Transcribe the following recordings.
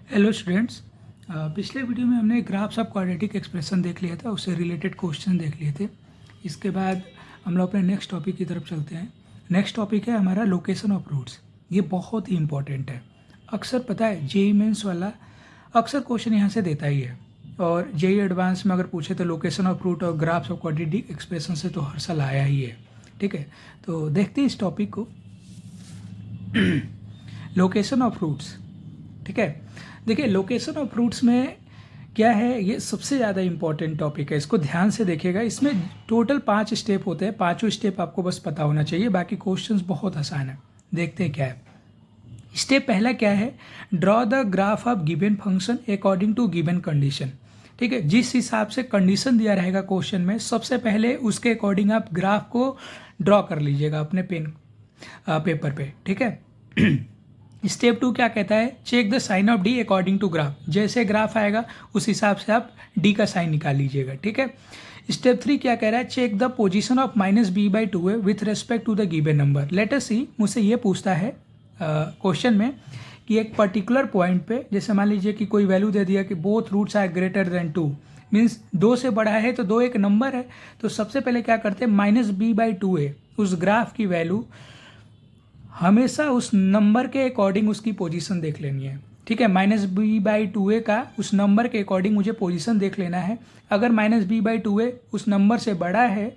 Hello students. पिछले video में हमने ग्राफ्स ऑफ क्वाड्रेटिक एक्सप्रेशन देख लिया था, उससे रिलेटेड क्वेश्चन देख लिए थे। इसके बाद हम लोग अपने नेक्स्ट टॉपिक की तरफ चलते हैं। नेक्स्ट टॉपिक है हमारा लोकेशन ऑफ रूट्स। ये बहुत ही इंपॉर्टेंट है। अक्सर पता है जेई मेंस वाला अक्सर क्वेश्चन यहाँ से देता ही है, और जेई एडवांस में अगर पूछे तो लोकेशन ऑफ रूट और ग्राफ्स ऑफ क्वाड्रेटिक एक्सप्रेशन से तो हर साल आया ही है। ठीक है, तो देखते हैं इस टॉपिक को। Location of roots. ठीक है, देखिए लोकेशन ऑफ रूट्स में क्या है, ये सबसे ज़्यादा इंपॉर्टेंट टॉपिक है। इसको ध्यान से देखिएगा। इसमें टोटल 5 स्टेप होते हैं, पांचों स्टेप आपको बस पता होना चाहिए, बाकी क्वेश्चंस बहुत आसान है। देखते हैं क्या है। स्टेप पहला क्या है, draw the graph of given function according to given condition. ठीक है, जिस हिसाब से कंडीशन दिया रहेगा क्वेश्चन में, सबसे पहले उसके अकॉर्डिंग आप ग्राफ को ड्रॉ कर लीजिएगा अपने पेपर पे। ठीक है। स्टेप 2 क्या कहता है, check the sign of D according to graph. जैसे ग्राफ आएगा उस हिसाब से आप डी का साइन निकाल लीजिएगा। ठीक है। स्टेप 3 क्या कह रहा है, check the position of -b/2a with respect to the given number. Let us see, मुझसे ये पूछता है क्वेश्चन में कि एक पर्टिकुलर पॉइंट पे, जैसे मान लीजिए कि कोई वैल्यू दे दिया कि both roots are greater than 2, means 2 से बड़ा है तो 2 एक नंबर है। तो सबसे पहले क्या करते हैं, -b/2a उस ग्राफ की वैल्यू हमेशा उस नंबर के अकॉर्डिंग उसकी पोजीशन देख लेनी है। ठीक है, -b/2a का उस नंबर के अकॉर्डिंग मुझे पोजीशन देख लेना है। अगर -b/2a उस नंबर से बड़ा है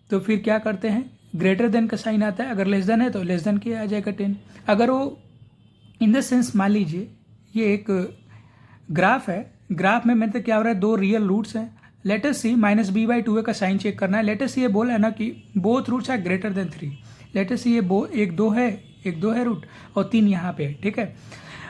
तो फिर क्या करते हैं, ग्रेटर देन का साइन आता है। अगर लेस देन है तो लेस देन के आ जाएगा 10। अगर वो इन द सेंस, मान लीजिए ये एक ग्राफ है, ग्राफ में मतलब क्या हो रहा है, 2 रियल रूट्स हैं। लेट अस सी, -b/2a का साइन चेक करना है। लेट अस सी ये बोला है ना कि both roots are greater than 3। Let us see ये एक दो है रूट और 3 यहाँ पे है। ठीक है,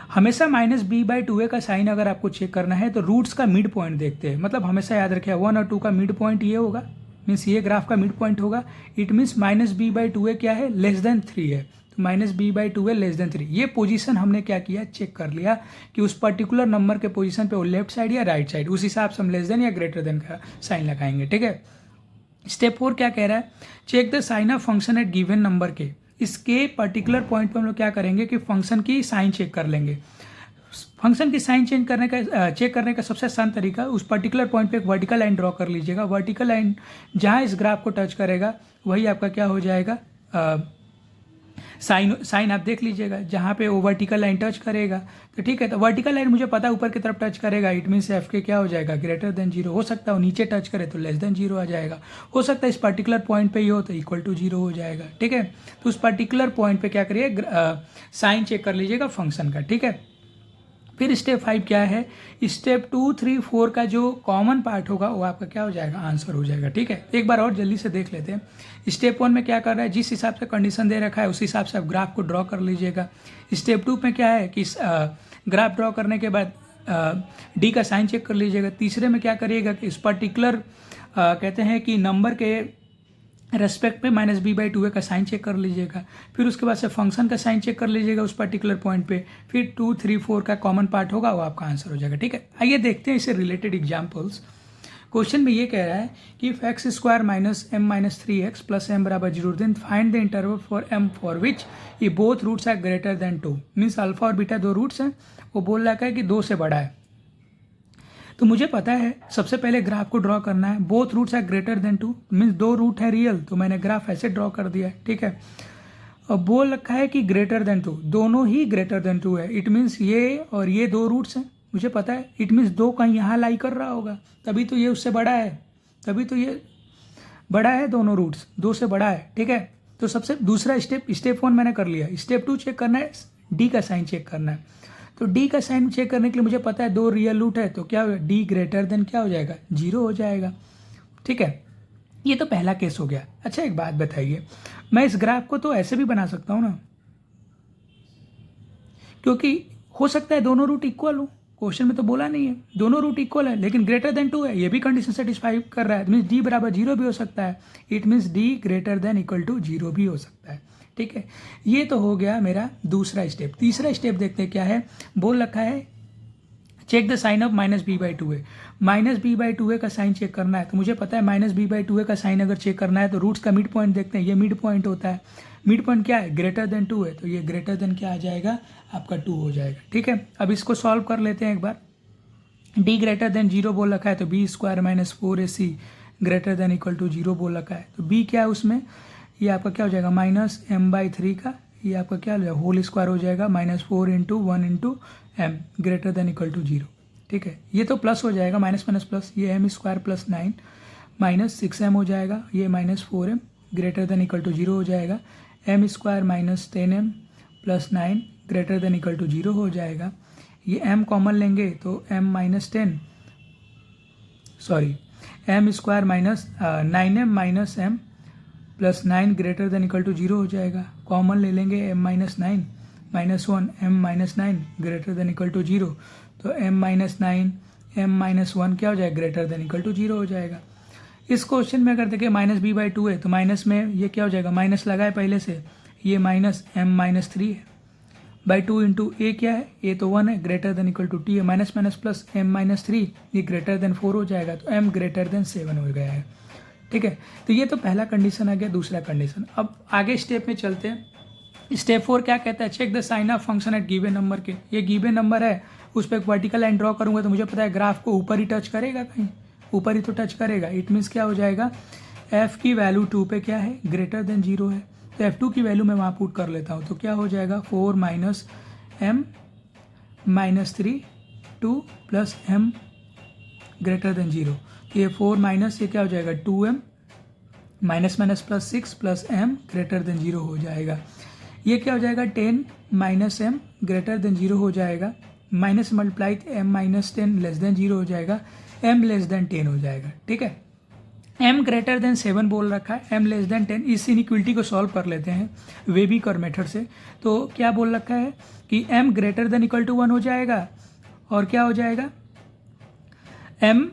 हमेशा -b/2a का साइन अगर आपको चेक करना है तो रूट्स का मिड पॉइंट देखते हैं। मतलब हमेशा याद रखिए 1 और 2 का मिड पॉइंट ये होगा, मीन्स ये ग्राफ का मिड पॉइंट होगा। इट मीन्स -b/2a क्या है, लेस देन 3 है। तो -b/2a लेस देन 3, ये पोजीशन हमने क्या किया, चेक कर लिया कि उस पर्टिकुलर नंबर के पोजीशन पे वो लेफ्ट साइड या राइट साइड, उस हिसाब से हम लेस देन या ग्रेटर देन का साइन लगाएंगे। ठीक है। स्टेप 4 क्या कह रहा है, check the sign of function at given number के। इसके पर्टिकुलर पॉइंट पर हम लोग क्या करेंगे कि फंक्शन की साइन चेक कर लेंगे। फंक्शन की साइन चेक करने का सबसे आसान तरीका, उस पर्टिकुलर पॉइंट पे एक वर्टिकल लाइन ड्रॉ कर लीजिएगा। वर्टिकल लाइन जहाँ इस ग्राफ को टच करेगा वही आपका क्या हो जाएगा, साइन आप देख लीजिएगा जहाँ पे वो वर्टिकल लाइन टच करेगा। तो ठीक है, तो वर्टिकल लाइन मुझे पता है ऊपर की तरफ टच करेगा, इट मीन्स एफ के क्या हो जाएगा, ग्रेटर देन 0। हो सकता है वो नीचे टच करे तो लेस देन 0 आ जाएगा। हो सकता है इस पर्टिकुलर पॉइंट पे ये हो तो इक्वल टू 0 हो जाएगा। ठीक है, तो उस पर्टिकुलर पॉइंट पे क्या करिए, साइन चेक कर लीजिएगा फंक्शन का। ठीक है। फिर स्टेप 5 क्या है, स्टेप 2, 3, 4 का जो कॉमन पार्ट होगा वो आपका क्या हो जाएगा, आंसर हो जाएगा। ठीक है, एक बार और जल्दी से देख लेते हैं। स्टेप 1 में क्या कर रहा है, जिस हिसाब से कंडीशन दे रखा है उस हिसाब से आप ग्राफ को ड्रॉ कर लीजिएगा। स्टेप 2 में क्या है कि ग्राफ ड्रॉ करने के बाद डी का साइन चेक कर लीजिएगा। तीसरे में क्या करिएगा कि इस पर्टिकुलर कहते हैं कि नंबर के रेस्पेक्ट पे -b/2a का साइन चेक कर लीजिएगा। फिर उसके बाद से फंक्शन का साइन चेक कर लीजिएगा उस पर्टिकुलर पॉइंट पे। फिर 2, 3, 4 का कॉमन पार्ट होगा वो आपका आंसर हो जाएगा। ठीक है, आइए देखते हैं इससे रिलेटेड एग्जाम्पल्स। क्वेश्चन में ये कह रहा है कि x² - m - 3x + m = 0, then find the interval for m for which ये both roots are greater than 2। Means alpha और बीटा 2 रूट्स हैं, वो बोल रहा है कि 2 से बड़ा है। तो मुझे पता है सबसे पहले ग्राफ को ड्रॉ करना है। Both roots are greater than 2, means 2 root है रियल, तो मैंने ग्राफ ऐसे ड्रॉ कर दिया है। ठीक है, और बोल रखा है कि ग्रेटर देन 2, दोनों ही ग्रेटर देन 2 है। इट मीन्स ये और ये 2 रूट्स हैं, मुझे पता है। इट मीन्स 2 कहीं यहाँ लाई कर रहा होगा, तभी तो ये उससे बड़ा है, तभी तो ये बड़ा है, दोनों रूट्स 2 से बड़ा है। ठीक है, तो सबसे दूसरा स्टेप 1 मैंने कर लिया। स्टेप 2 चेक करना है, डी का साइन चेक करना है। तो डी का साइन चेक करने के लिए मुझे पता है 2 रियल रूट है, तो क्या होगा, डी ग्रेटर देन क्या हो जाएगा, 0 हो जाएगा। ठीक है, ये तो पहला केस हो गया। अच्छा एक बात बताइए, मैं इस ग्राफ को तो ऐसे भी बना सकता हूँ ना, क्योंकि हो सकता है दोनों रूट इक्वल हो। क्वेश्चन में तो बोला नहीं है दोनों रूट इक्वल है, लेकिन ग्रेटर देन 2 है, ये भी कंडीशन सेटिस्फाई कर रहा है। मीन्स डी बराबर 0 भी हो सकता है। It means D greater than equal to 0 भी हो सकता है। ठीक है, ये तो हो गया मेरा दूसरा स्टेप। तीसरा स्टेप देखते हैं क्या है। बोल रखा है check the sign of minus b by two a, minus b by two a का साइन चेक करना है। तो मुझे पता है minus b by two a का साइन अगर चेक करना है तो रूट्स का मिड पॉइंट देखते हैं, ये मिड पॉइंट होता है। मिड पॉइंट क्या है, ग्रेटर देन टू है, तो ये ग्रेटर देन क्या आ जाएगा आपका 2 हो जाएगा। ठीक है, अब इसको सॉल्व कर लेते हैं एक बार। डी ग्रेटर देन 0 बोल रखा है, तो B square minus 4ac greater than equal to 0 बोल रखा है। तो बी क्या है उसमें, ये आपका क्या हो जाएगा माइनस एम बाई 3 का, ये आपका क्या हो जाएगा होल स्क्वायर हो जाएगा -4 into 1 into M greater than equal to 0। ठीक है, ये तो प्लस हो जाएगा, माइनस माइनस प्लस, ये M square plus 9 minus 6m हो जाएगा, ये -4m greater than equal to 0 हो जाएगा। M square minus 10m plus 9 greater than equal to 0 हो जाएगा। ये m कॉमन लेंगे तो m minus 10 sorry M square minus 9m minus m plus 9 greater than equal to 0 हो जाएगा। कॉमन ले लेंगे m minus 9 minus 1 m minus 9 greater than equal to 0, तो m माइनस 9 m माइनस 1 क्या हो जाएगा ग्रेटर देन इक्वल टू 0 हो जाएगा। इस क्वेश्चन में अगर देखें माइनस बी बाई 2 है तो माइनस में ये क्या हो जाएगा, माइनस लगा है पहले से, ये माइनस m माइनस 3 है बाई 2 इंटू ए क्या है, ए तो 1 है greater than equal to t है, minus minus plus m minus 3, ये ग्रेटर देन 4 हो जाएगा, तो m ग्रेटर देन 7 हो गया है। ठीक है, तो ये तो पहला कंडीशन आ गया। दूसरा कंडीशन, अब आगे स्टेप में चलते हैं। स्टेप 4 क्या कहता है, check the sign of function at given number के। ये गिवन नंबर है, उस पर एक वर्टिकल लाइन ड्रॉ करूंगा तो मुझे पता है ग्राफ को ऊपर ही टच करेगा, कहीं ऊपर ही तो टच करेगा। इट मीन्स क्या हो जाएगा, f की वैल्यू 2 पे क्या है ग्रेटर देन 0 है, तो f2 की वैल्यू मैं वहाँ पुट कर लेता हूँ, तो क्या हो जाएगा 4 minus m minus 3 2 plus m greater than 0, तो ये 4 माइनस ये क्या हो जाएगा 2m minus minus plus 6 plus m greater than 0 हो जाएगा। ये क्या हो जाएगा 10 माइनस m ग्रेटर देन 0 हो जाएगा, minus multiply m minus 10 less than 0 हो जाएगा, m लेस देन 10 हो जाएगा। ठीक है, m ग्रेटर देन 7 बोल रखा है, m लेस देन 10। इस इनइक्वलिटी को सॉल्व कर लेते हैं वेबिकर मेथड से। तो क्या बोल रखा है कि m greater than equal to 1 हो जाएगा, और क्या हो जाएगा m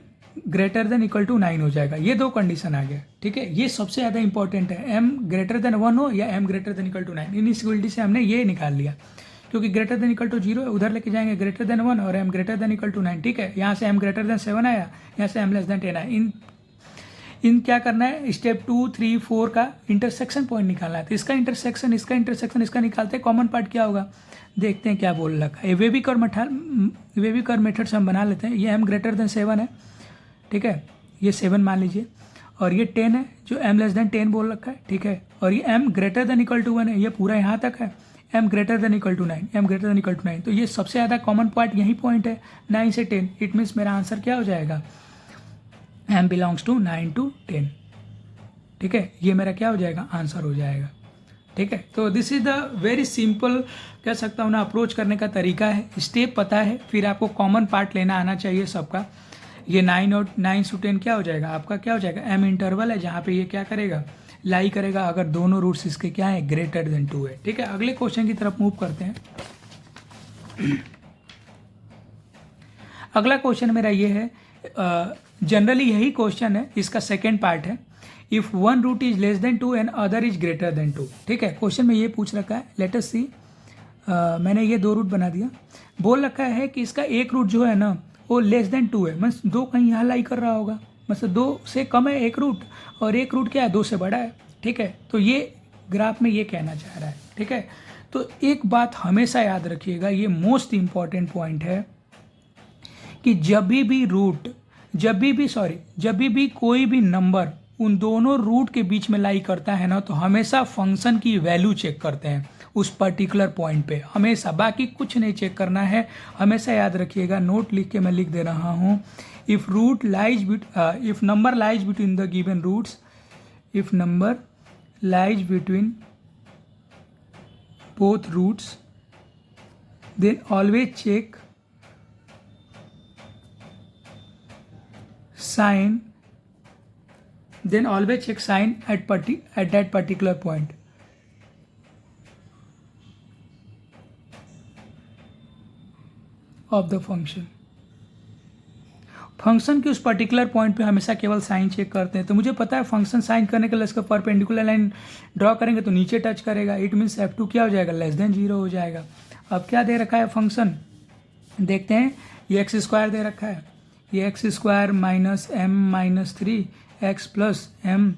greater than equal to 9 हो जाएगा। ये दो कंडीशन आ गया। ठीक है, ये सबसे ज़्यादा इंपॉर्टेंट है, m ग्रेटर देन 1 हो या m greater than equal to 9। Inequality से हमने ये निकाल लिया, क्योंकि ग्रेटर देन इक्वल टू 0 है, उधर लेके जाएंगे ग्रेटर देन 1 और m greater than equal to 9। ठीक है, यहाँ से m ग्रेटर देन 7 आया, यहाँ से m लेस देन 10 आया। इन क्या करना है, स्टेप 2 3 4 का इंटरसेक्शन पॉइंट निकालना है। तो इसका इंटरसेक्शन इसका निकालते हैं, कॉमन पार्ट क्या होगा देखते हैं क्या बोल रखा है। वेबिकर मेथड से हम बना लेते हैं। ये m ग्रेटर देन 7 है, ठीक है, ये 7 मान लीजिए, और ये 10 है जो m लेस देन 10 बोल रखा है। ठीक है, और ये m greater than equal to 1 है, ये पूरा यहाँ तक है, m greater than equal to 9, m greater than equal to 9। तो ये सबसे ज़्यादा कॉमन पॉइंट यही पॉइंट है 9 से 10। इट मीन्स मेरा आंसर क्या हो जाएगा, m बिलोंग्स टू 9 to 10। ठीक है, ये मेरा क्या हो जाएगा आंसर हो जाएगा। ठीक है, तो this is the very simple कह सकता हूँ ना अप्रोच करने का तरीका है। स्टेप पता है, फिर आपको कॉमन पार्ट लेना आना चाहिए सबका। ये 9 और 9 to 10 क्या हो जाएगा आपका, क्या हो जाएगा m इंटरवल है, जहाँ पे ये क्या करेगा लाई करेगा अगर दोनों रूट्स इसके क्या है ग्रेटर देन 2 है। ठीक है, अगले क्वेश्चन की तरफ मूव करते हैं। अगला क्वेश्चन मेरा ये है, जनरली यही क्वेश्चन है, इसका सेकेंड पार्ट है। If one root is less than 2 and other is greater than 2। ठीक है, क्वेश्चन में ये पूछ रखा है, लेट अस सी, मैंने ये दो रूट बना दिया। बोल रखा है कि इसका एक रूट जो है ना वो लेस देन 2 है, मतलब 2 कहीं यहाँ लाई कर रहा होगा, मतलब 2 से कम है एक रूट, और एक रूट क्या है 2 से बड़ा है। ठीक है, तो ये ग्राफ में ये कहना चाह रहा है। ठीक है, तो एक बात हमेशा याद रखिएगा, ये मोस्ट इंपॉर्टेंट पॉइंट है कि जब भी कोई भी नंबर उन दोनों रूट के बीच में लाई करता है ना, तो हमेशा फंक्शन की वैल्यू चेक करते हैं उस पर्टिकुलर पॉइंट पे, हमेशा, बाकी कुछ नहीं चेक करना है। हमेशा याद रखिएगा, नोट लिख के मैं लिख दे रहा हूँ, if number lies between the given roots, if number lies between both roots, then always check sign at that particular point। Of the function के उस पर्टिकुलर पॉइंट पे हमेशा केवल साइन चेक करते हैं। तो मुझे पता है फंक्शन साइन करने के लिए इसका परपेंडिकुलर लाइन ड्रॉ करेंगे तो नीचे टच करेगा। इट मीन्स f2 क्या हो जाएगा लेस देन 0 हो जाएगा। अब क्या दे रखा है फंक्शन, देखते हैं, ये एक्स स्क्वायर दे रखा है, ये X square minus M minus three X plus M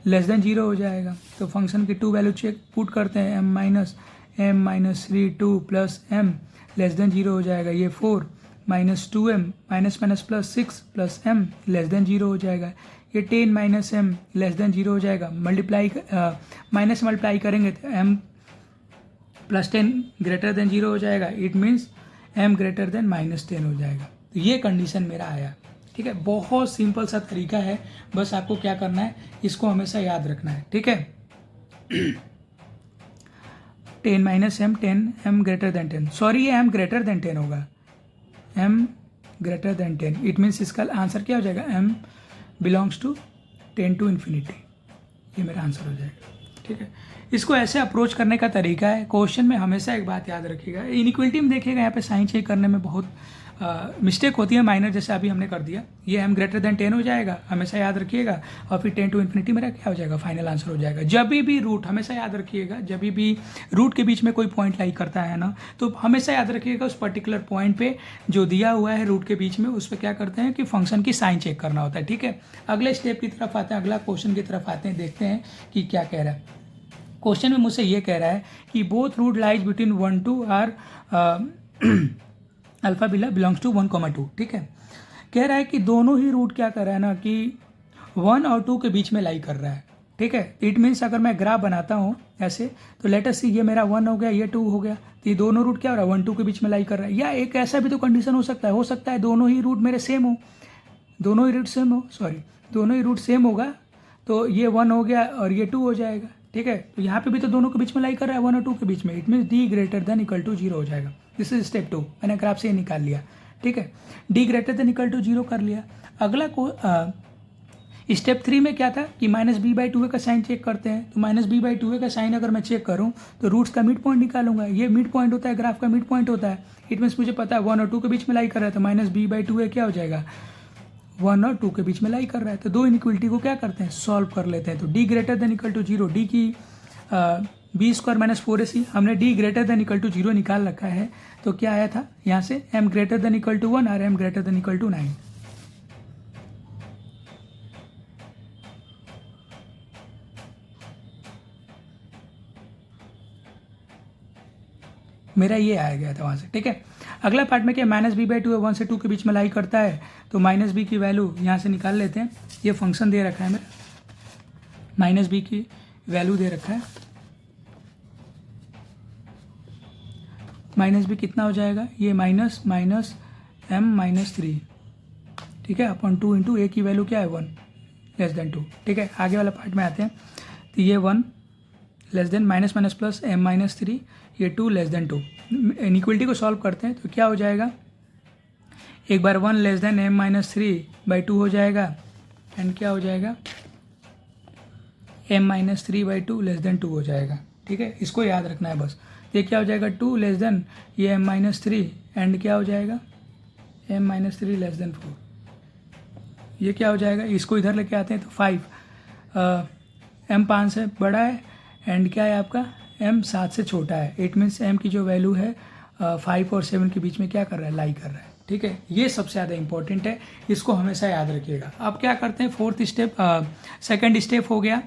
less than zero हो जाएगा। तो फंक्शन की टू वैल्यू चेक पुट करते हैं, M minus three two plus M less than zero हो जाएगा। ये 4 minus two M minus minus plus 6 plus M less than zero हो जाएगा। ये 10 minus M less than zero हो जाएगा। मल्टीप्लाई माइनस मल्टीप्लाई करेंगे तो M plus 10 greater than zero हो जाएगा। It means M greater than minus 10 हो जाएगा। तो ये कंडीशन मेरा आया। ठीक है, बहुत सिंपल सा तरीका है, बस आपको क्या करना है, इसको हमेशा याद रखना है। ठीक है, 10 minus M 10 M greater than 10, sorry ये एम ग्रेटर देन 10 होगा, M greater than 10। It means इसका आंसर क्या हो जाएगा, M belongs to 10 to infinity, ये मेरा आंसर हो जाएगा। ठीक है, इसको ऐसे अप्रोच करने का तरीका है। क्वेश्चन में हमेशा एक बात याद रखिएगा, इनइक्वलिटी में देखिएगा यहाँ पे साइन चेक करने में बहुत मिस्टेक होती है, माइनर जैसे अभी हमने कर दिया। ये एम ग्रेटर देन 10 हो जाएगा, हमेशा याद रखिएगा, और फिर 10 टू इन्फिनिटी मेरा क्या हो जाएगा, फाइनल आंसर हो जाएगा। जब भी रूट, हमेशा याद रखिएगा, जब भी रूट के बीच में कोई पॉइंट लाई करता है ना, तो हमेशा याद रखिएगा उस पर्टिकुलर पॉइंट पे जो दिया हुआ है रूट के बीच में, उस पर क्या करते हैं कि फंक्शन की साइन चेक करना होता है। ठीक है, अगले स्टेप की तरफ आते हैं, अगला क्वेश्चन की तरफ आते हैं, देखते हैं कि क्या कह रहा है। क्वेश्चन में मुझसे ये कह रहा है कि both root lies between 1 2 or alpha belongs to 1, 2। ठीक है, कह रहा है कि दोनों ही रूट क्या कर रहा है ना कि 1 और 2 के बीच में लाई कर रहा है। ठीक है, इट मीन्स अगर मैं ग्राफ बनाता हूँ ऐसे, तो लेट अस सी, ये मेरा 1 हो गया, ये 2 हो गया, तो ये दोनों रूट क्या हो रहा है, 1 2 के बीच में लाई कर रहा है। या एक ऐसा भी तो कंडीशन हो सकता है दोनों ही रूट मेरे सेम हो, दोनों ही रूट सेम होगा, तो ये 1 हो गया और ये 2 हो जाएगा। ठीक है, तो यहाँ पे भी तो दोनों के बीच में लाई कर रहा है, 1 और 2 के बीच में, it means D greater than equal to 0 हो जाएगा। दिस इज स्टेप 2, मैंने ग्राफ से ये निकाल लिया। ठीक है, D greater than equal to 0 कर लिया। अगला को स्टेप 3 में क्या था कि माइनस बी बाई 2 का साइन चेक करते हैं। तो माइनस बी बाई 2 का साइन अगर मैं चेक करूँ तो रूट्स का मिड पॉइंट निकालूंगा। ये मिड पॉइंट होता है, ग्राफ का मिड पॉइंट होता है। इट मीन्स मुझे पता है 1 और 2 के बीच में लाई कर रहा है, तो माइनस बी बाई 2 क्या हो जाएगा, 1 और 2 के बीच में लाई कर रहा है। तो दो इनइक्वलिटी को क्या करते हैं, सॉल्व कर लेते हैं। तो D greater than equal to 0, D की बी स्क्वायर माइनस 4ac, हमने D greater than equal to 0 निकाल रखा है। तो क्या आया था यहाँ से, M greater than equal to 1 और M greater than equal to 9। मेरा ये आया गया था वहाँ से। ठीक है, अगला पार्ट में क्या, माइनस बी बाई 2 है, 1 से 2 के बीच में लाई करता है, तो माइनस बी की वैल्यू यहाँ से निकाल लेते हैं। ये फंक्शन दे रखा है मेरा, माइनस बी की वैल्यू दे रखा है, माइनस बी कितना हो जाएगा, ये माइनस माइनस एम माइनस 3। ठीक है, अपन 2 इंटू ए की वैल्यू क्या है, 1 लेस देन 2। ठीक है, आगे वाला पार्ट में आते हैं। तो ये 1 less than minus minus plus M minus 3, ये 2 लेस देन 2। इनइक्वलिटी को सॉल्व करते हैं तो क्या हो जाएगा, एक बार 1 less than M minus 3 by 2 हो जाएगा, एंड क्या हो जाएगा, M minus 3 by 2 less than 2 हो जाएगा। ठीक है, इसको याद रखना है बस। ये क्या हो जाएगा, 2 लेस देन ये एम माइनस 3, एंड क्या हो जाएगा, एम माइनस 3 लेस देन 4। ये क्या हो जाएगा, इसको इधर लेके आते हैं तो 5, एम 5 से बड़ा है, एंड क्या है आपका, एम 7 से छोटा है। इट मीन्स एम की जो वैल्यू है 5 और 7 के बीच में क्या कर रहा है, लाई कर रहा है। ठीक है, ये सबसे ज़्यादा इंपॉर्टेंट है, इसको हमेशा याद रखिएगा। अब क्या करते हैं, फोर्थ स्टेप, सेकेंड स्टेप हो गया,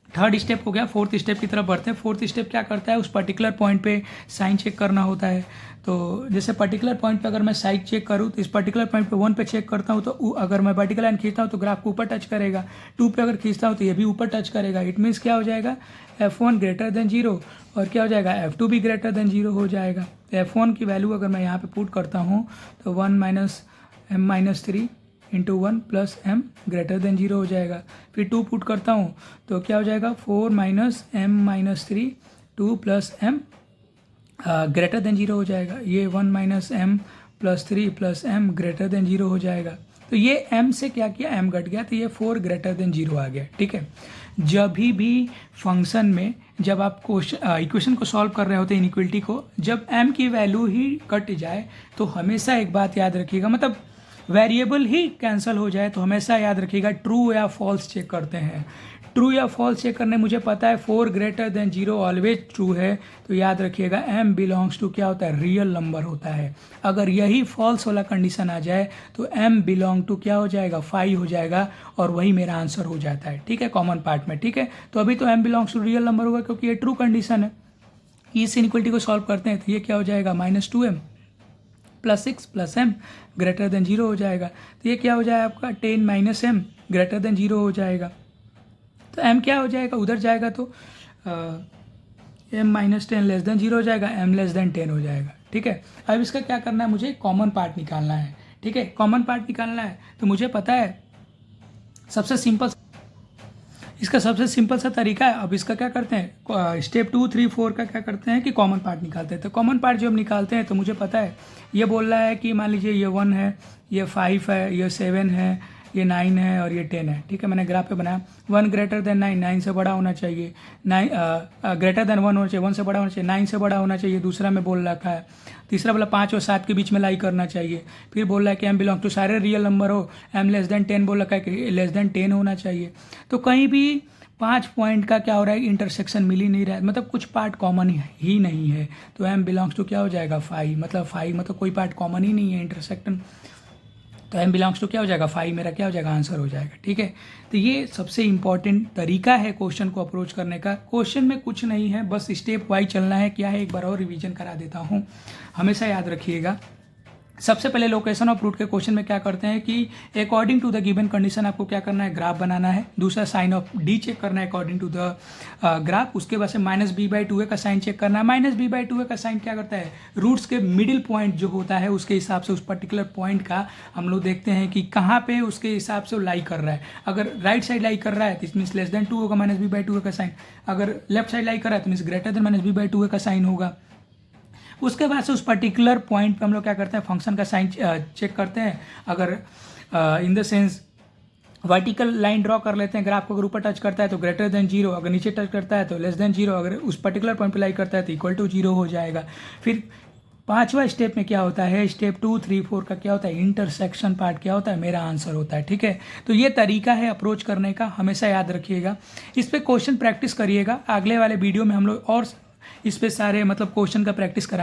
थर्ड स्टेप हो गया, फोर्थ स्टेप की तरफ बढ़ते हैं। फोर्थ स्टेप क्या करता है, उस पर्टिकुलर पॉइंट पे साइन चेक करना होता है। तो जैसे पर्टिकुलर पॉइंट पे अगर मैं साइन चेक करूँ तो इस पर्टिकुलर पॉइंट पे 1 पे चेक करता हूँ, तो अगर मैं वर्टिकल लाइन खींचता हूँ तो ग्राफ को ऊपर टच करेगा, 2 पे अगर खींचता हूँ तो ये भी ऊपर टच करेगा। इट मीन्स क्या हो जाएगा, f1 ग्रेटर देन 0, और क्या हो जाएगा, f2 भी ग्रेटर देन 0 हो जाएगा। तो f1 की वैल्यू अगर मैं यहाँ पे पुट करता हूँ तो 1 minus M minus 3 into 1 plus M greater than 0 हो जाएगा। फिर 2 पुट करता हूँ तो क्या हो जाएगा, 4 minus M minus 3 2 plus M greater than 0 हो जाएगा। ये 1 minus M plus 3 plus M greater than 0 हो जाएगा। तो ये m से क्या किया, m घट गया, तो ये 4 ग्रेटर देन 0 आ गया। ठीक है, जब भी फंक्शन में जब आप इक्वेशन को सॉल्व कर रहे होते हैं, इनइक्वलिटी को, जब m की वैल्यू ही कट जाए तो हमेशा एक बात याद रखिएगा, मतलब वेरिएबल ही कैंसिल हो जाए तो हमेशा याद रखिएगा ट्रू या फॉल्स चेक करते हैं। ट्रू या फॉल्स चेक करने मुझे पता है 4 ग्रेटर देन 0 ऑलवेज ट्रू है, तो याद रखिएगा m बिलोंग्स टू क्या होता है, रियल नंबर होता है। अगर यही फॉल्स वाला कंडीशन आ जाए तो m बिलोंग टू क्या हो जाएगा, 5 हो जाएगा, और वही मेरा आंसर हो जाता है। ठीक है, कॉमन पार्ट में। ठीक है, तो अभी तो m belongs to real number होगा क्योंकि ये ट्रू कंडीशन है। इस इनइक्वलिटी को सॉल्व करते हैं तो ये क्या हो जाएगा, -2m + 6 + m ग्रेटर देन 0 हो जाएगा। तो ये क्या हो जाएगा आपका 10 - m ग्रेटर देन 0 हो जाएगा। तो m क्या हो जाएगा, उधर जाएगा तो m - 10 लेस देन 0 हो जाएगा, m लेस देन 10 हो जाएगा। ठीक है, अब इसका क्या करना है, मुझे कॉमन पार्ट निकालना है। ठीक है, कॉमन पार्ट निकालना है तो मुझे पता है इसका सबसे सिंपल सा तरीका है। अब इसका क्या करते हैं, स्टेप 2, 3, 4 का क्या करते हैं कि कॉमन पार्ट निकालते हैं। तो कॉमन पार्ट जो हम निकालते हैं तो मुझे पता है ये बोल रहा है कि मान लीजिए ये 1 है, ये 5 है, ये 7 है, ये 9 है और ये 10 है। ठीक है, मैंने ग्राफ पे बनाया 1 ग्रेटर देन 9, 9 से बड़ा होना चाहिए, 9 ग्रेटर देन 1 होना चाहिए, 1 से बड़ा होना चाहिए, 9 से बड़ा होना चाहिए, दूसरा में बोल रखा है। तीसरा बोला 5 और 7 के बीच में लाई करना चाहिए। फिर बोल रहा है कि m बिलोंग टू सारे रियल नंबर हो, m लेस देन 10 बोल रखा है कि लेस देन 10 होना चाहिए। तो कहीं भी 5 पॉइंट का क्या हो रहा है, इंटरसेक्शन मिल ही नहीं रहा है, मतलब कुछ पार्ट कॉमन ही नहीं है। तो m बिलोंग्स टू क्या हो जाएगा, 5, मतलब 5 मतलब कोई पार्ट कॉमन ही नहीं है, इंटरसेक्शन। तो m बिलोंग्स टू क्या हो जाएगा, 5 मेरा क्या हो जाएगा, आंसर हो जाएगा। ठीक है, तो ये सबसे इंपॉर्टेंट तरीका है क्वेश्चन को अप्रोच करने का। क्वेश्चन में कुछ नहीं है, बस स्टेप वाइज चलना है। क्या है, एक बार और रिवीजन करा देता हूँ, हमेशा याद रखिएगा। सबसे पहले लोकेशन ऑफ रूट के क्वेश्चन में क्या करते हैं कि according to the given condition आपको क्या करना है, ग्राफ बनाना है। दूसरा साइन ऑफ डी चेक करना है अकॉर्डिंग टू द ग्राफ। उसके बाद से -b/2a का साइन चेक करना है। -b/2a का साइन क्या करता है, रूट्स के मिडिल पॉइंट जो होता है उसके हिसाब से उस पर्टिकुलर पॉइंट का हम लोग देखते हैं कि कहाँ पे उसके हिसाब से वो लाई कर रहा है। अगर राइट साइड लाई कर रहा है तो इट मीन्स लेस देन 2 होगा -b/2a का साइन। अगर लेफ्ट साइड लाई कर रहा है तो मीन्स ग्रेटर देन -b/2a का साइन होगा। उसके बाद से उस पर्टिकुलर पॉइंट पे हम लोग क्या करते हैं, फंक्शन का साइन चेक करते हैं। अगर in the sense vertical line draw कर लेते हैं, ग्राफ को अगर ऊपर टच करता है तो ग्रेटर देन 0, अगर नीचे टच करता है तो लेस देन 0, अगर उस पर्टिकुलर पॉइंट पे लाई करता है तो इक्वल टू 0 हो जाएगा। फिर 5वां स्टेप में क्या होता है, स्टेप 2, 3, 4 का क्या होता है, इंटरसेक्शन पार्ट क्या होता है, मेरा आंसर होता है। ठीक है, तो ये तरीका है अप्रोच करने का, हमेशा याद रखिएगा। इस पर क्वेश्चन प्रैक्टिस करिएगा। अगले वाले वीडियो में हम लोग और इस पे सारे मतलब क्वेश्चन का प्रैक्टिस कराएंगे।